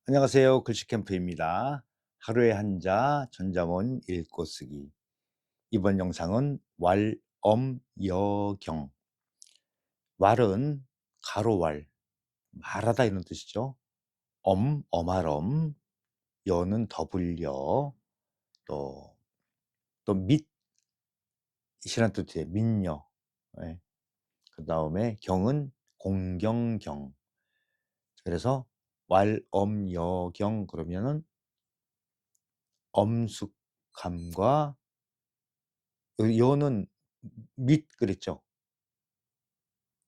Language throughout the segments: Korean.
안녕하세요. 글씨 캠프입니다. 하루에 한자 전자문 읽고 쓰기. 이번 영상은 왈엄여경. 왈은 가로왈, 말하다 이런 뜻이죠. 엄할 여는 더불여, 또, 또 밑이란 뜻이에요. 민여. 예. 그 다음에 경은 공경경. 그래서 왈엄여경 그러면은 엄숙함과 여는 밑 그랬죠.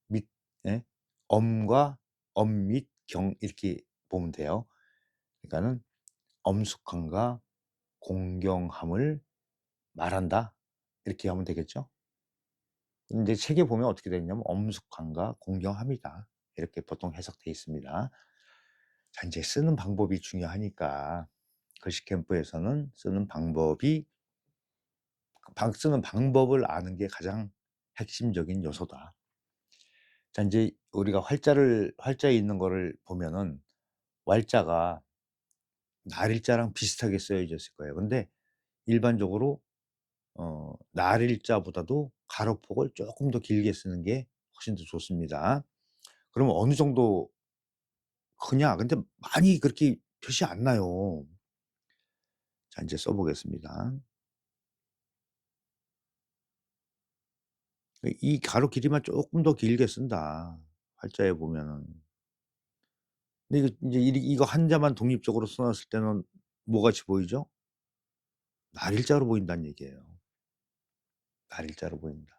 밑, 예? 엄과 엄, 밑, 경 이렇게 보면 돼요. 그러니까는 엄숙함과 공경함을 말한다 이렇게 하면 되겠죠. 근데 책에 보면 어떻게 되어 있냐면 엄숙함과 공경함이다 이렇게 보통 해석되어 있습니다. 자, 이제 쓰는 방법이 중요하니까 글씨 캠프에서는 쓰는 방법을 아는 게 가장 핵심적인 요소다. 자, 이제 우리가 활자에 있는 거를 보면은 왈자가 날일자랑 비슷하게 쓰여져 있을 거예요. 근데 일반적으로 날일자보다도 가로폭을 조금 더 길게 쓰는 게 훨씬 더 좋습니다. 그러면 어느 정도 크냐? 근데 많이 그렇게 표시 안 나요. 자, 이제 써 보겠습니다. 이 가로 길이만 조금 더 길게 쓴다. 활자에 보면은. 근데 이거 이제 이거 한자만 독립적으로 써 놨을 때는 뭐 같이 보이죠? 날일자로 보인다는 얘기예요. 날일자로 보인다.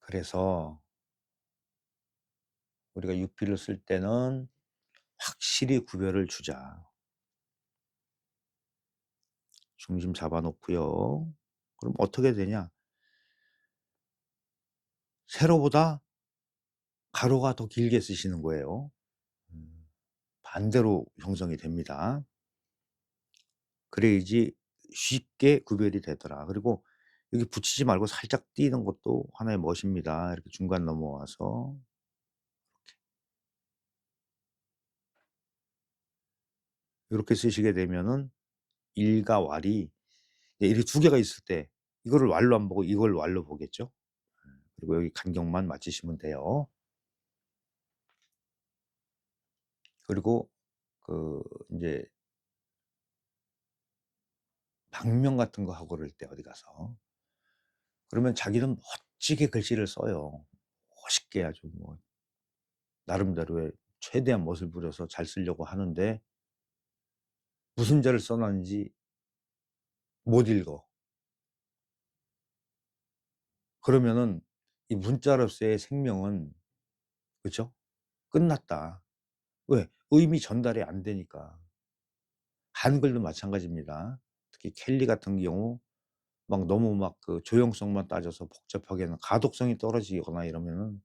그래서 우리가 육필을 쓸 때는 확실히 구별을 주자. 중심 잡아 놓고요. 그럼 어떻게 되냐? 세로보다 가로가 더 길게 쓰시는 거예요. 음. 반대로 형성이 됩니다. 그래야지 쉽게 구별이 되더라. 그리고 여기 붙이지 말고 살짝 띄는 것도 하나의 멋입니다. 이렇게 중간 넘어와서 요렇게 쓰시게 되면은 일과 왈이 이렇게 두 개가 있을 때 이거를 왈로 안 보고 이걸 왈로 보겠죠. 그리고 여기 간격만 맞추시면 돼요. 그리고 그 인제 방명 같은 거 하고 그럴 때 어디 가서 그러면 자기는 멋지게 글씨를 써요. 멋있게 아주 뭐 나름대로의 최대한 멋을 부려서 잘 쓰려고 하는데 무슨 자를 써 놨는지 못 읽어. 그러면은 이 문자로서의 생명은 그죠? 끝났다. 왜? 의미 전달이 안 되니까. 한글도 마찬가지입니다. 특히 켈리 같은 경우 막 너무 막 그 조형성만 따져서 복잡하게는 가독성이 떨어지거나 이러면은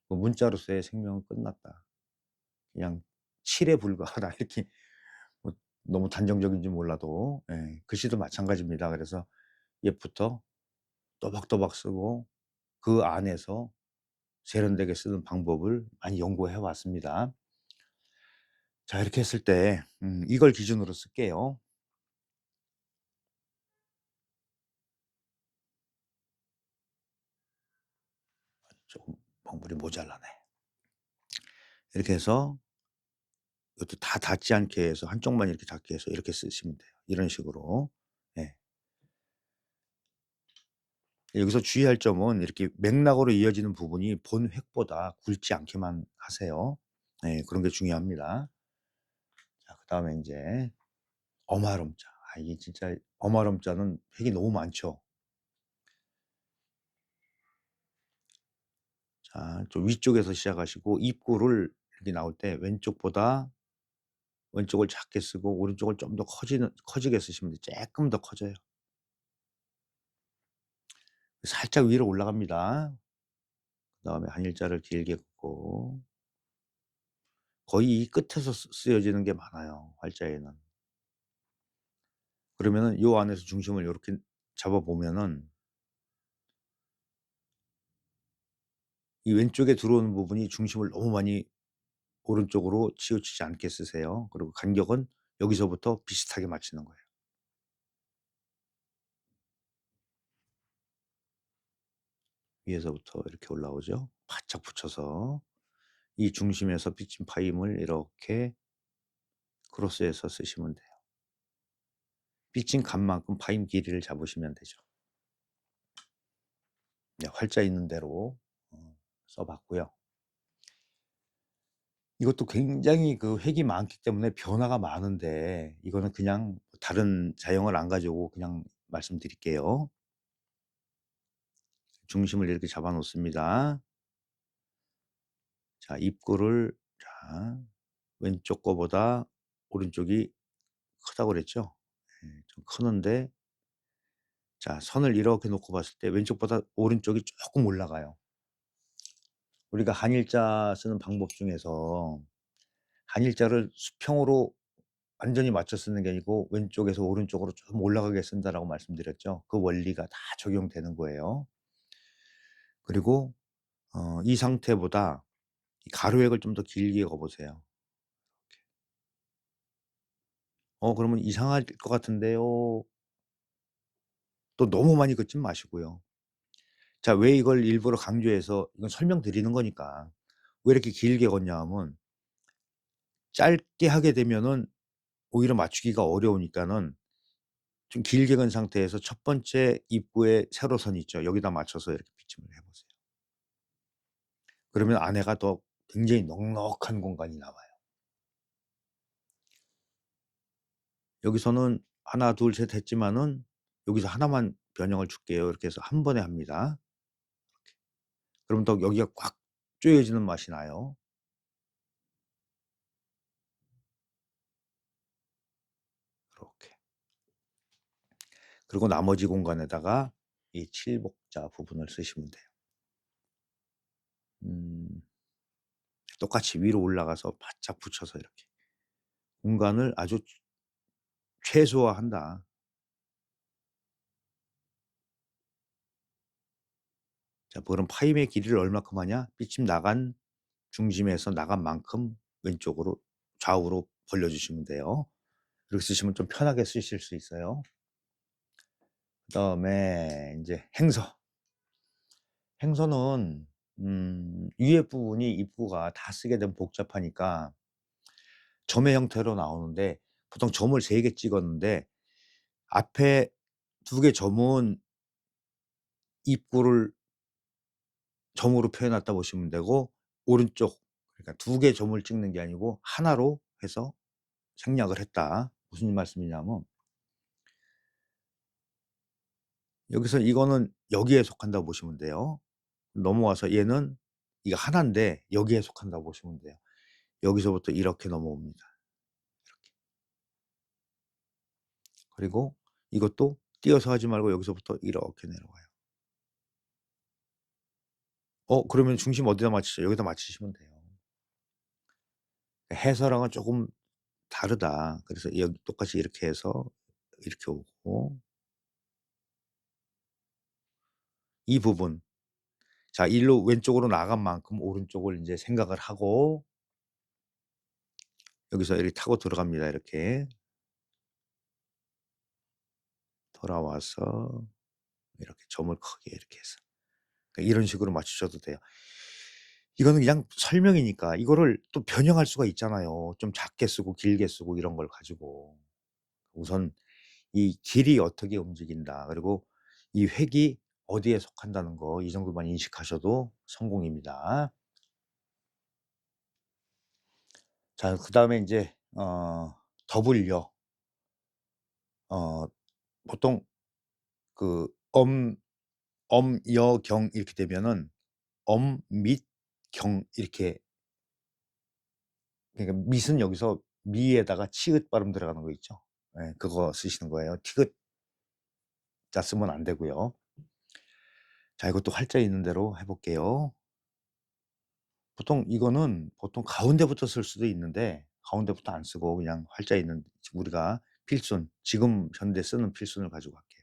그 문자로서의 생명은 끝났다. 그냥 칠에 불과하다 이렇게 뭐 너무 단정적인지 몰라도 예 글씨도 마찬가지입니다. 그래서 옛부터 또박또박 쓰고 그 안에서 세련되게 쓰는 방법을 많이 연구해 왔습니다. 자, 이렇게 했을 때 이걸 기준으로 쓸게요. 조금 먹물이 모자라네. 이렇게 해서 이것도 다 닿지 않게 해서 한쪽만 이렇게 닿게 해서 이렇게 쓰시면 돼요. 이런 식으로. 예. 여기서 주의할 점은 이렇게 맥락으로 이어지는 부분이 본 획보다 굵지 않게만 하세요. 예. 그런 게 중요합니다. 자, 그다음에 인제 엄할엄자. 이게 진짜 엄할엄자는 획이 너무 많죠. 자, 좀 위쪽에서 시작하시고 입구를 이렇게 나올 때 왼쪽을 작게 쓰고 오른쪽을 좀 더 커지게 쓰시면 돼요. 쪼끔 더 커져요. 살짝 위로 올라갑니다. 그다음에 한일자를 길게 긋고 거의 이 끝에서 쓰여지는 게 많아요, 활자에는. 그러면은 요 안에서 중심을 요렇게 잡아 보면은 이 왼쪽에 들어오는 부분이 중심을 너무 많이 오른쪽으로 치우치지 않게 쓰세요. 그리고 간격은 여기서부터 비슷하게 맞추는 거예요. 위에서부터 이렇게 올라오죠. 바짝 붙여서 이 중심에서 삐친 파임을 이렇게 크로스해서 쓰시면 돼요. 삐친 값만큼 파임 길이를 잡으시면 되죠. 네, 활자 있는 대로 써 봤고요. 이것도 굉장히 그 획이 많기 때문에 변화가 많은데 이거는 그냥 다른 자형을 안 가지고 그냥 말씀드릴게요. 중심을 이렇게 잡아 놓습니다. 자, 입구를 자, 왼쪽 거보다 오른쪽이 크다고 그랬죠? 예, 좀 크는데 자, 선을 이렇게 놓고 봤을 때 왼쪽보다 오른쪽이 조금 올라가요. 우리가 한일자 쓰는 방법 중에서 한일자를 수평으로 완전히 맞춰 쓰는 게 아니고 왼쪽에서 오른쪽으로 좀 올라가게 쓴다라고 말씀드렸죠. 그 원리가 다 적용되는 거예요. 그리고 이 상태보다 이 가로획을 좀 더 길게 그어 보세요. 그러면 이상할 것 같은데요. 또 너무 많이 긋지 마시고요. 자, 왜 이걸 일부러 강조해서 이건 설명드리는 거니까 왜 이렇게 길게 걷냐 하면 짧게 하게 되면은 오히려 맞추기가 어려우니까는 좀 길게 건 상태에서 첫 번째 입구에 세로선 있죠. 여기다 맞춰서 이렇게 비침을 해 보세요. 그러면 안에가 더 굉장히 넉넉한 공간이 나와요. 여기서는 하나 둘 셋 했지만은 여기서 하나만 변형을 줄게요. 이렇게 해서 한 번에 합니다. 그러면 더 여기가 꽉 조여지는 맛이 나요. 이렇게. 그리고 나머지 공간에다가 이 칠복자 부분을 쓰시면 돼요. 똑같이 위로 올라가서 바짝 붙여서 이렇게 공간을 아주 최소화한다. 자, 그럼 파임의 길이를 얼마큼 하냐? 삐침 나간 중심에서 나간 만큼 왼쪽으로 좌우로 벌려주시면 돼요. 이렇게 쓰시면 좀 편하게 쓰실 수 있어요. 그다음에 이제 행서. 행서는 위에 부분이 입구가 다 쓰게 되면 복잡하니까 점의 형태로 나오는데 보통 점을 3개 찍었는데 앞에 2개 점은 입구를 점으로 표해 놨다 보시면 되고 오른쪽 그러니까 2개 점을 찍는 게 아니고 하나로 해서 생략을 했다. 무슨 말씀이냐면 여기서 이거는 여기에 속한다고 보시면 돼요. 넘어와서 얘는 이거 하나인데 여기에 속한다고 보시면 돼요. 여기서부터 이렇게 넘어옵니다. 이렇게. 그리고 이것도 띄어서 하지 말고 여기서부터 이렇게 내려와요. 그러면 중심 어디다 맞추죠? 여기다 맞추시면 돼요. 해서랑은 조금 다르다. 그래서 여기 똑같이 이렇게 해서 이렇게 오고 이 부분 자, 일로 왼쪽으로 나간 만큼 오른쪽을 인제 생각을 하고 여기서 이렇게 타고 들어갑니다. 이렇게. 돌아와서 이렇게 점을 크게 이렇게 해서. 그러니까 이런 식으로 맞추셔도 돼요. 이거는 그냥 설명이니까 이거를 또 변형할 수가 있잖아요. 좀 작게 쓰고 길게 쓰고 이런 걸 가지고. 우선 이 길이 어떻게 움직인다. 그리고 이 획이 어디에 속한다는 거 이 정도만 인식하셔도 성공입니다. 자, 그다음에 인제 더블요. 어 보통 그 여, 경 이렇게 되면은 및 경 이렇게 그러니까 밑은 여기서 미에다가 치읓 발음 들어가는 거 있죠. 예, 그거 쓰시는 거예요. 티귿자 쓰면 안 되고요. 자, 이것도 활자 있는 대로 해 볼게요. 보통 이거는 보통 가운데부터 쓸 수도 있는데 가운데부터 안 쓰고 그냥 활자 있는 우리가 필순 지금 현대 쓰는 필순을 가지고 갈게요.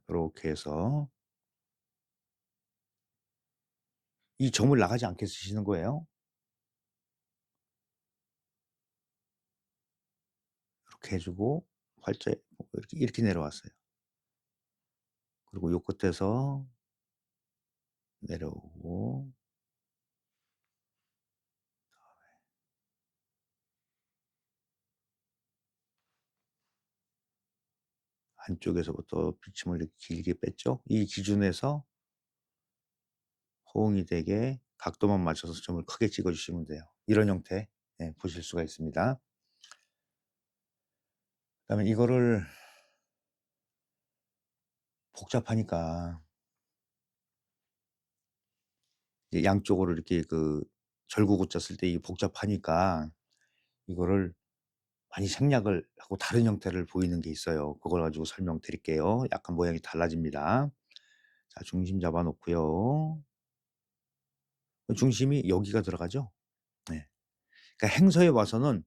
요렇게 해서 이 점을 나가지 않게 쓰시는 거예요. 이렇게 해 주고 활자에 이렇게 내려왔어요. 그리고 요 끝에서 내려오고 안쪽에서부터 비침을 이렇게 길게 뺐죠. 이 기준에서 호응이 되게 각도만 맞춰서 점을 크게 찍어 주시면 돼요. 이런 형태 보실 수가 있습니다. 그다음에 이거를 복잡하니까 이제 양쪽으로 이렇게 그 절구고 짰을 때 이게 복잡하니까 이거를 많이 생략을 하고 다른 형태를 보이는 게 있어요. 그걸 가지고 설명드릴게요. 약간 모양이 달라집니다. 자, 중심 잡아 놓고요. 중심이 여기가 들어가죠? 네. 그러니까 행서에 와서는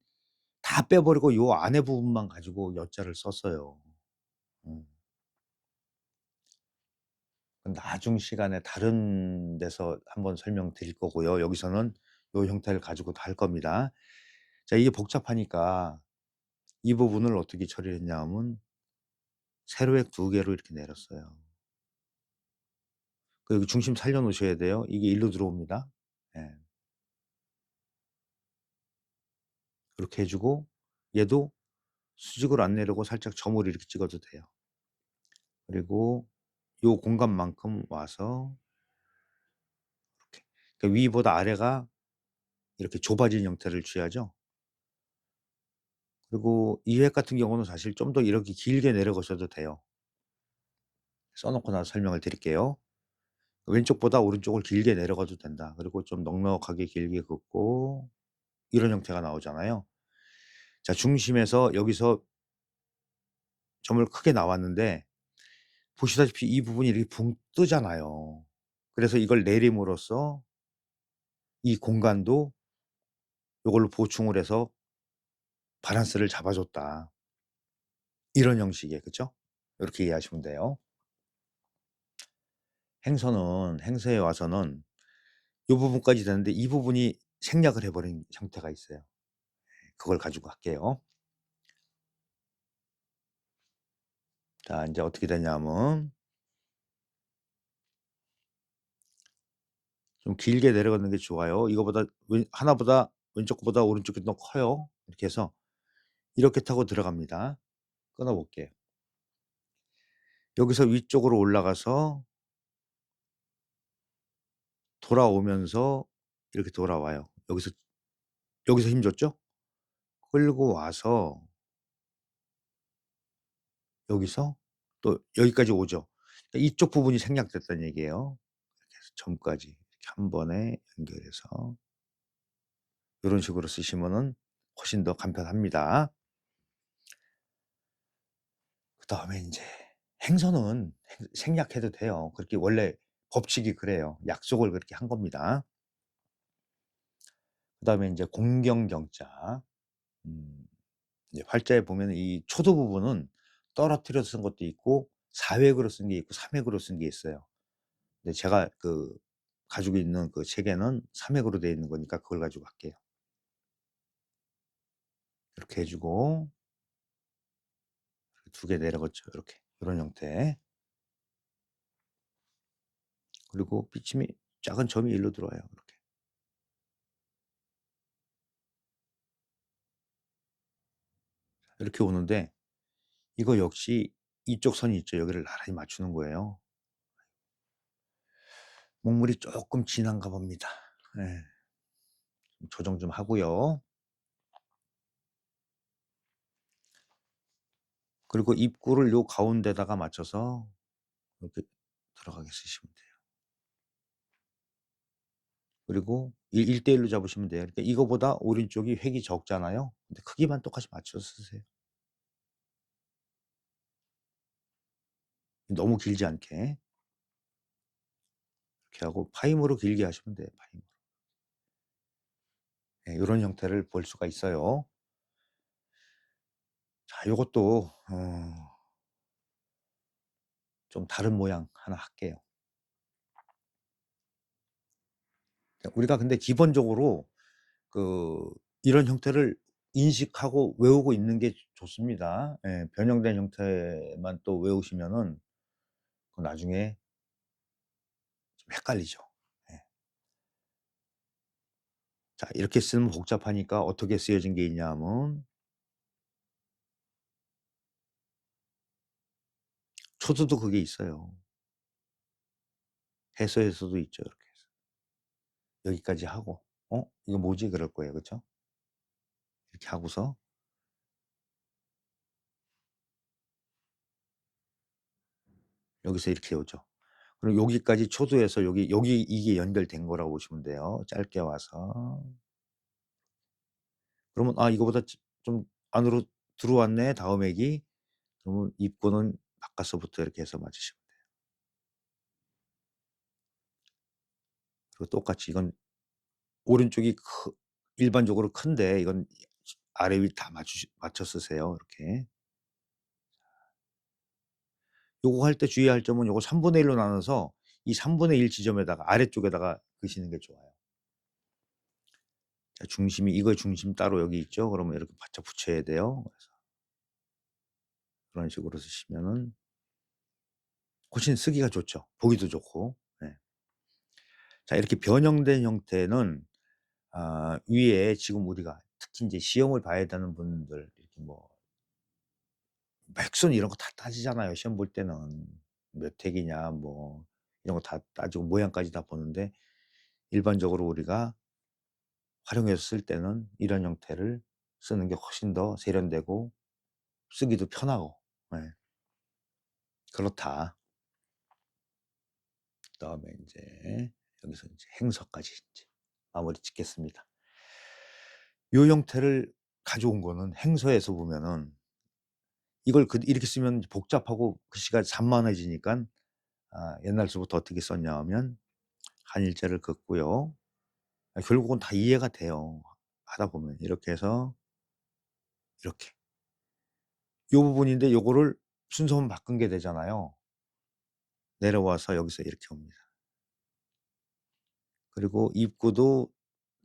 다 빼 버리고 요 안에 부분만 가지고 여자를 썼어요. 음. 나중 시간에 다른 데서 한번 설명드릴 거고요. 여기서는 요 형태를 가지고도 할 겁니다. 자, 이게 복잡하니까 이 부분을 어떻게 처리를 했냐 하면 세로획 2개로 이렇게 내렸어요. 그 여기 중심 살려 놓으셔야 돼요. 이게 일로 들어옵니다. 예. 그렇게 해 주고 얘도 수직으로 안 내려고 살짝 점을 이렇게 찍어도 돼요. 그리고 요 공간만큼 와서 이렇게. 그러니까 위보다 아래가 이렇게 좁아진 형태를 취하죠. 그리고 이 획 같은 경우는 사실 좀 더 이렇게 길게 내려가셔도 돼요. 써 놓고 나서 설명을 드릴게요. 왼쪽보다 오른쪽을 길게 내려가도 된다. 그리고 좀 넉넉하게 길게 긋고 이런 형태가 나오잖아요. 자, 중심에서 여기서 점을 크게 나왔는데 보시다시피 이 부분이 이렇게 붕 뜨잖아요. 그래서 이걸 내림으로써 이 공간도 요걸로 보충을 해서 밸런스를 잡아 줬다. 이런 형식의, 그쵸? 요렇게 이해하시면 돼요. 행서에 와서는 요 부분까지 되는데 이 부분이 생략을 해 버린 형태가 있어요. 그걸 가지고 할게요. 자, 인제 어떻게 되냐면 좀 길게 내려가는 게 좋아요. 이거보다 하나보다 왼쪽 거보다 오른쪽 게 더 커요. 이렇게 해서 이렇게 타고 들어갑니다. 끊어 볼게요. 여기서 위쪽으로 올라가서 돌아오면서 이렇게 돌아와요. 여기서 힘 줬죠? 끌고 와서 여기서 또 여기까지 오죠. 그러니까 이쪽 부분이 생략됐다는 얘기예요. 이렇게 해서 점까지 이렇게 한 번에 연결해서 요런 식으로 쓰시면은 훨씬 더 간편합니다. 그다음에 인제 행선은 생략해도 돼요. 그렇게 원래 법칙이 그래요. 약속을 그렇게 한 겁니다. 그다음에 인제 공경경자. 음 이제 활자에 보면은 이 초도 부분은 떨어뜨려서 쓴 것도 있고 4획으로 쓴 게 있고 3획으로 쓴 게 있어요. 근데 제가 가지고 있는 그 책에는 3획으로 되어 있는 거니까 그걸 가지고 할게요. 이렇게 해 주고 2개 내려갔죠. 이렇게. 요런 형태. 그리고 비침이 작은 점이 일로 들어와요. 이렇게. 이렇게 오는데 이거 역시 이쪽 선이 있죠. 여기를 나란히 맞추는 거예요. 목물이 쪼끔 진한가 봅니다. 예. 조정 좀 하고요. 그리고 입구를 요 가운데다가 맞춰서 이렇게 들어가게 쓰시면 돼요. 그리고 1:1 로 잡으시면 돼요. 그러니까 이거보다 오른쪽이 획이 적잖아요. 근데 크기만 똑같이 맞춰서 쓰세요. 너무 길지 않게. 이렇게 하고 파임으로 길게 하시면 돼요, 파임으로. 예, 요런 형태를 볼 수가 있어요. 자, 요것도 좀 다른 모양 하나 할게요. 우리가 근데 기본적으로 그 이런 형태를 인식하고 외우고 있는 게 좋습니다. 예. 변형된 형태만 또 외우시면은 그 나중에 좀 헷갈리죠. 예. 자, 이렇게 쓰면 복잡하니까 어떻게 쓰여진 게 있냐 하면 초도도 그게 있어요. 해서에서도 있죠. 이렇게 해서. 여기까지 하고 '어 이거 뭐지?' 그럴 거예요. 그쵸? 이렇게 하고서 여기서 이렇게 오죠. 그럼 여기까지 초도해서 여기 이게 연결된 거라고 보시면 돼요. 짧게 와서. 그러면 '아 이거보다 좀 안으로 들어왔네 다음 액이.' 그러면 입구는 바깥서부터 이렇게 해서 맞추시면 돼요. 그리고 똑같이 이건 오른쪽이 일반적으로 큰데 이건 아래 위 다 맞춰 쓰세요 이렇게. 요거 할 때 주의할 점은 요거 3분의 1로 나눠서 이 3분의 1 지점에다가 아래쪽에다가 그시는 게 좋아요. 자, 중심이 이거 중심 따로 여기 있죠. 그러면 이렇게 바짝 붙여야 돼요. 그래서 그런 식으로 쓰시면은 훨씬 쓰기가 좋죠. 보기도 좋고. 네. 자, 이렇게 변형된 형태는 위에 지금 우리가 특히 인제 시험을 봐야 되는 분들 이렇게 뭐 백순 이런 거 다 따지잖아요, 시험 볼 때는. 몇 핵이냐 뭐 이런 거 다 따지고 모양까지 다 보는데 일반적으로 우리가 활용해서 쓸 때는 이런 형태를 쓰는 게 훨씬 더 세련되고 쓰기도 편하고 예 그렇다. 그다음에 인제 여기서 인제 행서까지 인제 마무리 짓겠습니다. 요 형태를 가져온 거는 행서에서 보면은 이걸 이렇게 쓰면 복잡하고 글씨가 산만해지니깐 옛날서부터 어떻게 썼냐 하면 한일자를 긋고요. 결국은 다 이해가 돼요, 하다 보면. 이렇게 해서 이렇게. 요 부분인데 요거를 순서만 바꾼 게 되잖아요. 내려와서 여기서 이렇게 옵니다. 그리고 입구도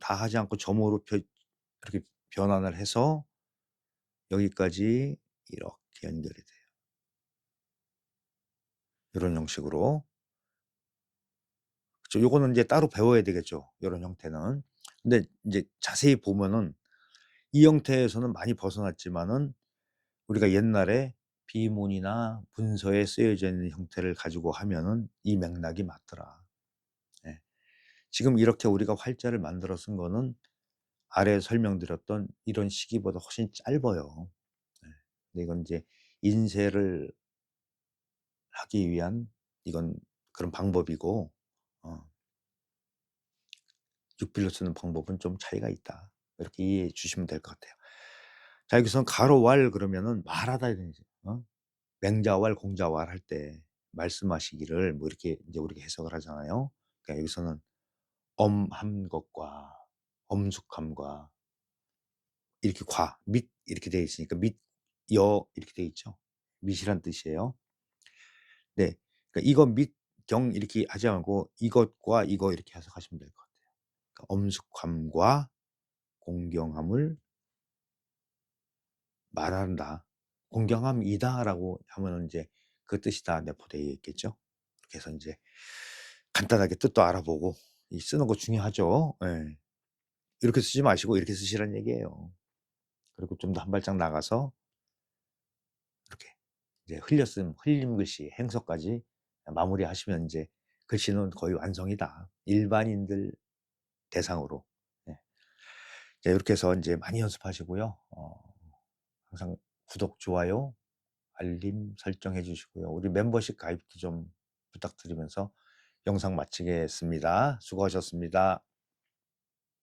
다 하지 않고 점으로 이렇게 변환을 해서 여기까지 이렇게 연결이 돼요. 요런 형식으로. 그쵸. 요거는 인제 따로 배워야 되겠죠, 요런 형태는. 근데 인제 자세히 보면은 이 형태에서는 많이 벗어났지만은 우리가 옛날에 비문이나 문서에 쓰여져 있는 형태를 가지고 하면은 이 맥락이 맞더라. 예. 지금 이렇게 우리가 활자를 만들어 쓴 거는 아래에 설명드렸던 이런 시기보다 훨씬 짧아요. 예. 근데 이건 이제 인쇄를 하기 위한 이건 그런 방법이고 어 6빌로 쓰는 방법은 좀 차이가 있다. 이렇게 이해해 주시면 될 것 같아요. 자, 여기선 가로왈 그러면은 말하다 이제 맹자왈 공자왈 할 때 말씀하시기를 뭐 이렇게 인제 우리가 해석을 하잖아요. 그러니까 여기서는 엄한 것과 엄숙함과 이렇게 밑 이렇게 되어 있으니까 여 이렇게 되어 있죠. 밑이란 뜻이에요. 네. 그러니까 이거 경 이렇게 하지 않고 이것과 이거 이렇게 해석하시면 될 것 같아요. 그러니까 엄숙함과 공경함을 말한다. "공경함이다."라고 하면은 인제 그 뜻이 다 내포되어 있겠죠. 그렇게 해서 인제 간단하게 뜻도 알아보고 이 쓰는 거 중요하죠. 예. 이렇게 쓰지 마시고 이렇게 쓰시라는 얘기예요. 그리고 좀 더 한 발짝 나가서 이렇게 이제 흘림 글씨 행서까지 마무리하시면 인제 글씨는 거의 완성이다. 일반인들 대상으로. 예. 자, 요렇게 해서 인제 많이 연습하시고요. 항상 구독, 좋아요, 알림 설정해 주시고요. 우리 멤버십 가입도 좀 부탁드리면서 영상 마치겠습니다. 수고하셨습니다.